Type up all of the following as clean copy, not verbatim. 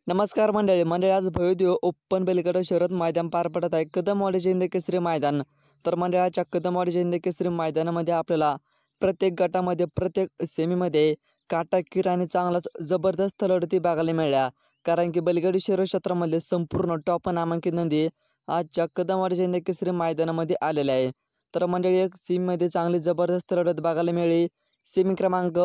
नमस्कार मंडळी आज भव्यदिव्य ओपन बैलगाडा शर्यत मैदान पार पडत आहे कदमवाडी हिंद केसरी मैदान। तर मंडळाच्या कदमवाडी हिंद केसरी मैदानामध्ये आपल्याला प्रत्येक गटामध्ये प्रत्येक सेमीमध्ये काटाकीर आणि चांगलाच जबरदस्त लढती बघायला मिळाल्या। कारण की बैलगाडी शर्यत क्षेत्रामध्ये संपूर्ण टॉप नामांकित नंदी आजच्या कदमवाडी हिंद केसरी मैदानामध्ये आलेले आहे। तर मंडळी एक सेमीमध्ये चांगली जबरदस्त लढत बघायला मिळाली। सेमी क्रमांक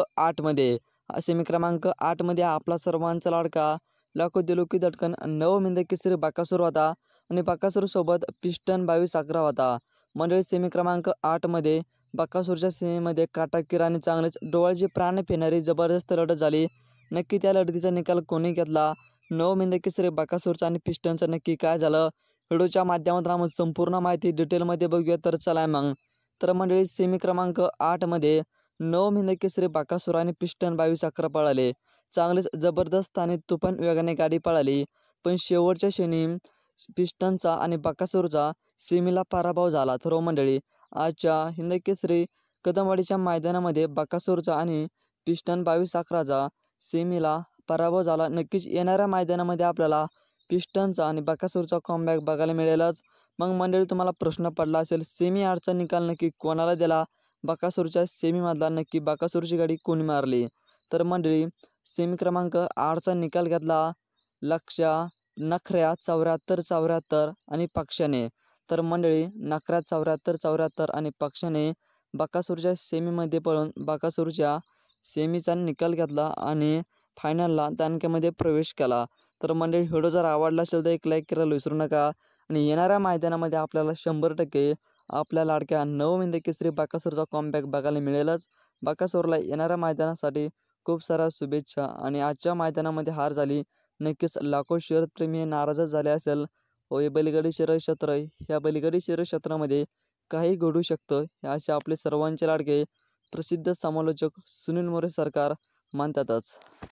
8 मध्ये आपला सर्वांचा लाडका लाखो दिलों की धडकन नवम हिंद केसरी बकासूर होता आणि बकासूर सोबत पिस्टन 22-11 होता। मंडळी सेमी क्रमांक 8 मध्ये बकासूरच्या सेमीमध्ये काटाकीर आणि चांगलेच डोळ्याची प्राण फिरणारी जबरदस्त लढत झाली। नक्की त्या लढतीचा निकाल कोणी घेतला, नवम हिंद केसरी बकासूरचा आणि पिस्टनचं नक्की काय झालं, व्हिडिओच्या माध्यमातून आपण संपूर्ण माहिती डिटेलमध्ये बघूया। तर चला मग। तर मंडळी सेमी क्रमांक 8 मध्ये नवम हिंद केसरी बकासूर आणि पिस्टन 22-11 पळाले। चांगलेच जबरदस्त आणि तुफान वेगाने गाडी पळाली, पण शेवटच्या क्षणी पिस्टनचा आणि बकासूरचा सेमीला पराभव झाला। तर मंडळी आजच्या हिंद केसरी कदमवाडीच्या मैदानामध्ये बकासूरचा आणि पिस्टन 22-11चा सेमीला पराभव झाला। नक्कीच येणाऱ्या मैदानामध्ये आपल्याला पिस्टनचा आणि बकासूरचा कॉमबॅक बघायला मिळेलच। मग मंडळी तुम्हाला प्रश्न पडला असेल सेमी 8चा निकाल नक्की कोणाला दिला, बकासूरच्या सेमीमधला नक्की बकासूरची गाडी कोणी मारली। तर मंडळी सेमी क्रमांक 8चा निकाल घेतला नखऱ्या 74-74 आणि पक्षाने। तर मंडळी नखऱ्या 74-74 आणि पक्षाने बकासूरच्या सेमीमध्ये पळून बकासूरच्या सेमीचा निकाल घेतला आणि फायनलला दानक्यामध्ये प्रवेश केला। तर मंडळी व्हिडिओ जर आवडला असेल तर एक लाईक करायला विसरू नका आणि येणाऱ्या मैदानामध्ये आपल्याला 100% आपल्या लाडक्या नवम हिंद केसरी बकासूरचा कॉमबॅक बघायला मिळेलच। बकासूरला येणाऱ्या मैदानासाठी खूप साऱ्या शुभेच्छा। आणि आजच्या मैदानामध्ये हार झाली, नक्कीच लाखो शर्यतप्रेमी नाराजच झाले असेल। हे बैलगाडी शर्यत क्षेत्र, ह्या बैलगाडी शर्यत क्षेत्रामध्ये काही घडू शकतं हे असे आपले सर्वांचे लाडके प्रसिद्ध समालोचक सुनील मोरे सरकार म्हणतातच।